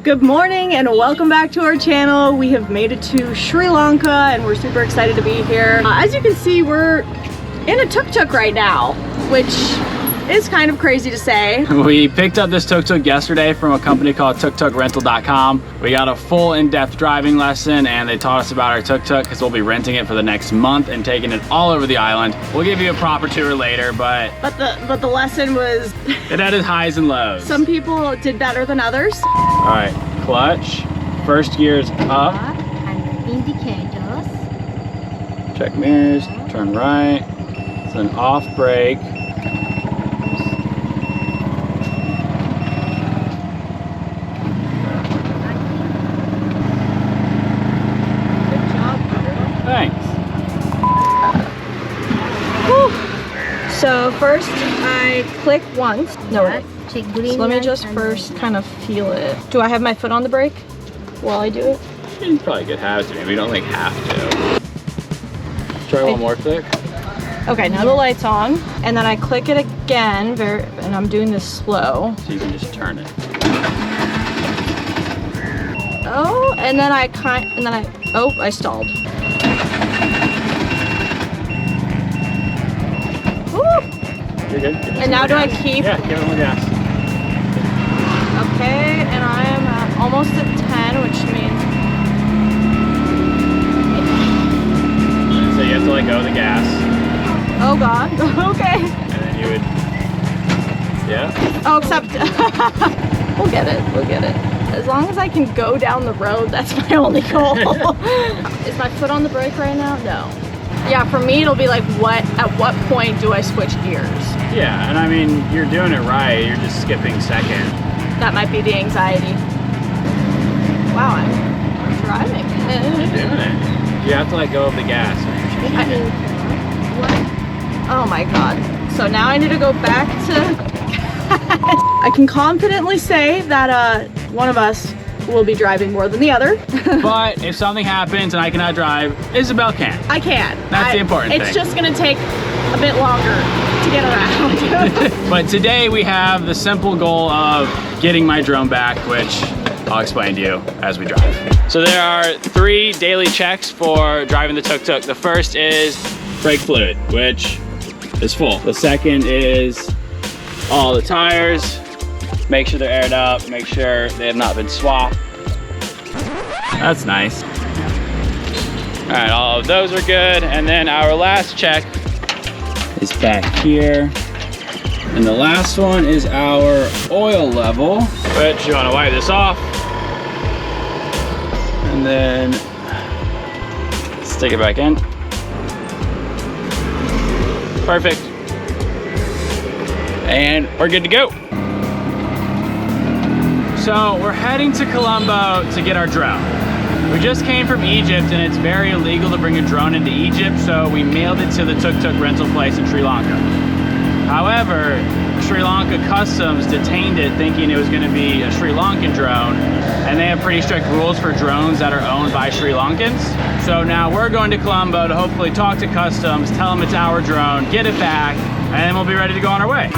Good morning and welcome back to our channel. We have made it to Sri Lanka and we're super excited to be here. As you can see, we're in a tuk-tuk right now, which is kind of crazy to say. We picked up this tuk-tuk yesterday from a company called TukTukRental.com. We got a full in-depth driving lesson and they taught us about our tuk-tuk because we'll be renting it for the next month and taking it all over the island. We'll give you a proper tour later, but the lesson was it had its highs and lows. Some people did better than others. All right, clutch. First gear's up. And indicators. Check mirrors, turn right. It's an off brake. Thanks. Whew. So first I click once. No, wait. Check So green let me light just and first kind of feel it. Do I have my foot on the brake while I do it? You probably could have to, maybe you don't like have to. Try one more click. Okay, now the light's on. And then I click it again, and I'm doing this slow. So you can just turn it. Oh, and then I stalled. Woo! You're good. And now do I keep? Yeah, give it more gas. Okay, and I am almost at 10, which means... So you have to let go of the gas. Oh God, okay. And then you would, yeah? Oh, except, we'll get it. As long as I can go down the road, that's my only goal. Is my foot on the brake right now? No. Yeah, for me it'll be like, at what point do I switch gears? Yeah, and I mean, you're doing it right, you're just skipping second. That might be the anxiety. Wow, I'm driving. You're doing it. You have to let go of the gas. Oh my God. So now I need to go back to... I can confidently say that one of us will be driving more than the other. But if something happens and I cannot drive, Isabel can. I can. That's the important thing. It's just gonna take a bit longer to get around. But today we have the simple goal of getting my drone back, which I'll explain to you as we drive. So there are 3 daily checks for driving the tuk-tuk. The first is brake fluid, which is full. The second is all the tires. Make sure they're aired up, make sure they have not been swapped. That's nice. All right, all of those are good. And then our last check is back here. And the last one is our oil level, which you wanna wipe this off. And then stick it back in. Perfect. And we're good to go. So we're heading to Colombo to get our drone. We just came from Egypt and it's very illegal to bring a drone into Egypt, so we mailed it to the tuk-tuk rental place in Sri Lanka. However, Sri Lanka Customs detained it thinking it was going to be a Sri Lankan drone, and they have pretty strict rules for drones that are owned by Sri Lankans. So now we're going to Colombo to hopefully talk to Customs, tell them it's our drone, get it back, and then we'll be ready to go on our way.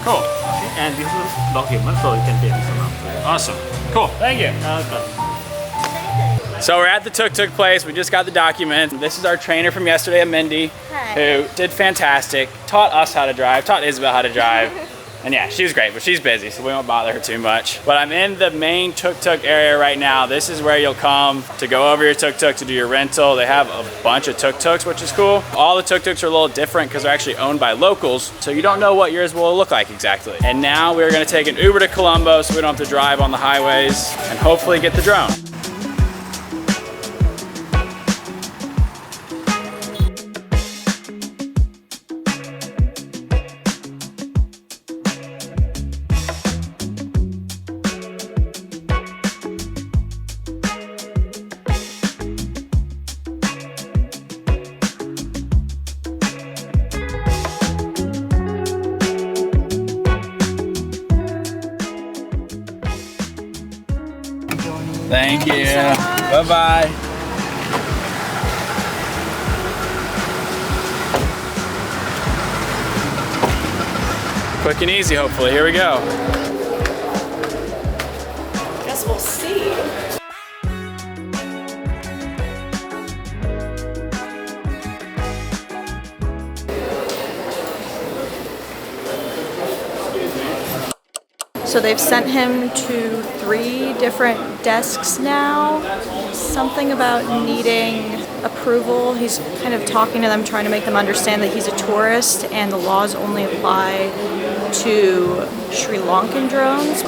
Cool. And this is document, so you can take this one. Awesome. Cool. Thank you. So we're at the tuk-tuk place. We just got the document. This is our trainer from yesterday, Mindy, who did fantastic. Taught us how to drive, taught Isabel how to drive. And yeah, she was great, but she's busy, so we won't bother her too much. But I'm in the main tuk-tuk area right now. This is where you'll come to go over your tuk-tuk to do your rental. They have a bunch of tuk-tuks, which is cool. All the tuk-tuks are a little different because they're actually owned by locals, so you don't know what yours will look like exactly. And now we're gonna take an Uber to Colombo so we don't have to drive on the highways and hopefully get the drone. Thank you. so much. Bye-bye. Quick and easy, hopefully. Here we go. Guess we'll see. So they've sent him to 3 different desks now. Something about needing approval. He's kind of talking to them, trying to make them understand that he's a tourist and the laws only apply to Sri Lankan drones.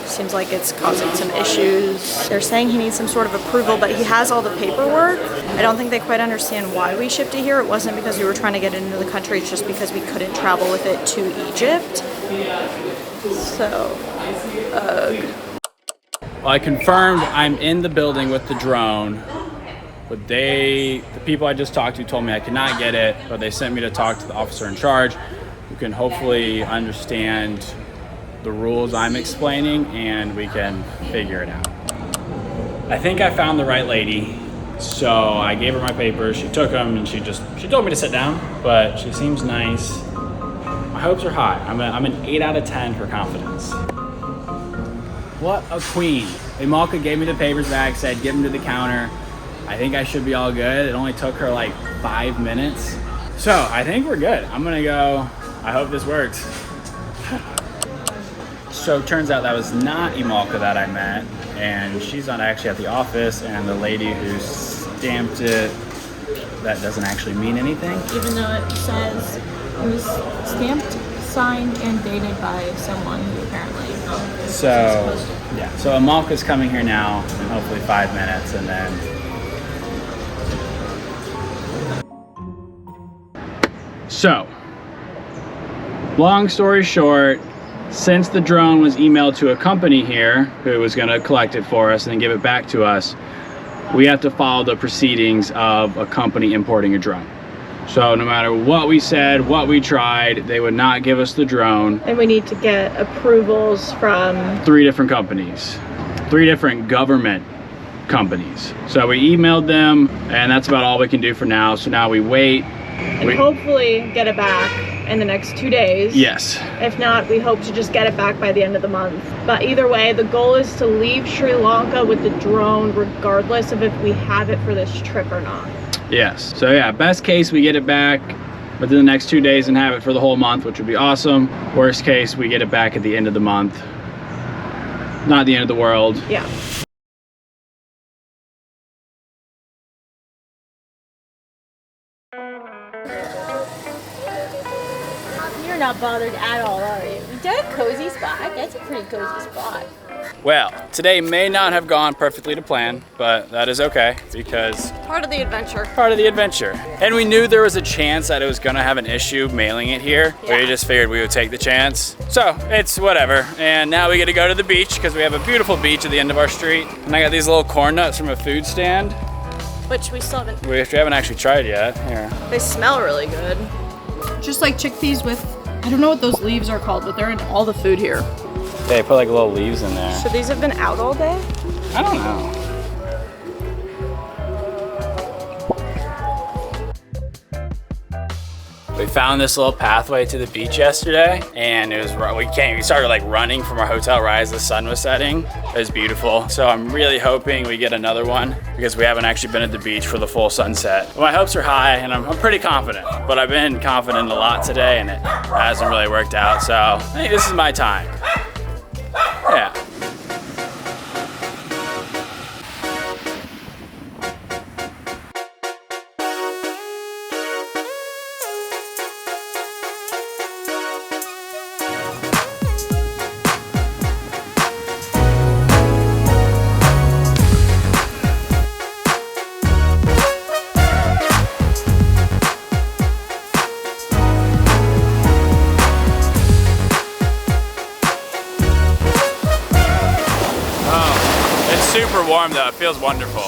Seems like it's causing some issues. They're saying he needs some sort of approval, but he has all the paperwork. I don't think they quite understand why we shipped it here. It wasn't because we were trying to get it into the country, it's just because we couldn't travel with it to Egypt. So, Well, I confirmed I'm in the building with the drone, but the people I just talked to told me I could not get it, but they sent me to talk to the officer in charge who can hopefully understand the rules I'm explaining and we can figure it out. I think I found the right lady, so I gave her my papers, she took them, and she told me to sit down, but she seems nice. My hopes are high. I'm an 8 out of 10 for confidence. What a queen. Imalka gave me the papers back, said give them to the counter. I think I should be all good. It only took her like 5 minutes. So I think we're good. I'm gonna go. I hope this works. So it turns out that was not Imalka that I met, and she's not actually at the office, and the lady who stamped it, that doesn't actually mean anything. even though it says it was stamped, signed, and dated by someone who apparently. So, yeah. So Imalka's coming here now in hopefully 5 minutes, and then. So, long story short, since the drone was emailed to a company here who was going to collect it for us and then give it back to us, we have to follow the proceedings of a company importing a drone. So no matter what we said, what we tried, they would not give us the drone. And we need to get approvals from 3 different companies, 3 different government companies. So we emailed them, and that's about all we can do for now. So now we wait. and hopefully get it back in the next 2 days. Yes. If not, we hope to just get it back by the end of the month. But either way, the goal is to leave Sri Lanka with the drone regardless of if we have it for this trip or not. Yes. So yeah, best case we get it back within the next 2 days and have it for the whole month, which would be awesome. Worst case, we get it back at the end of the month. Not the end of the world. Yeah. You're not bothered at all, are you? Is that a cozy spot? That's a pretty cozy spot. Well, today may not have gone perfectly to plan, but that is okay because Part of the adventure. part of the adventure. And we knew there was a chance that it was gonna have an issue mailing it here. Yeah. We just figured we would take the chance. So it's whatever. And now we get to go to the beach because we have a beautiful beach at the end of our street. And I got these little corn nuts from a food stand, Which we still haven't. which we haven't actually tried yet. Here. They smell really good. Just like chickpeas with, I don't know what those leaves are called, but they're in all the food here. They put like little leaves in there. So these have been out all day? I don't know. We found this little pathway to the beach yesterday, and it was we started like running from our hotel right as the sun was setting. It was beautiful. So I'm really hoping we get another one because we haven't actually been at the beach for the full sunset. My hopes are high, and I'm pretty confident. But I've been confident a lot today, and it hasn't really worked out. So I think this is my time. Yeah. Super warm though, it feels wonderful.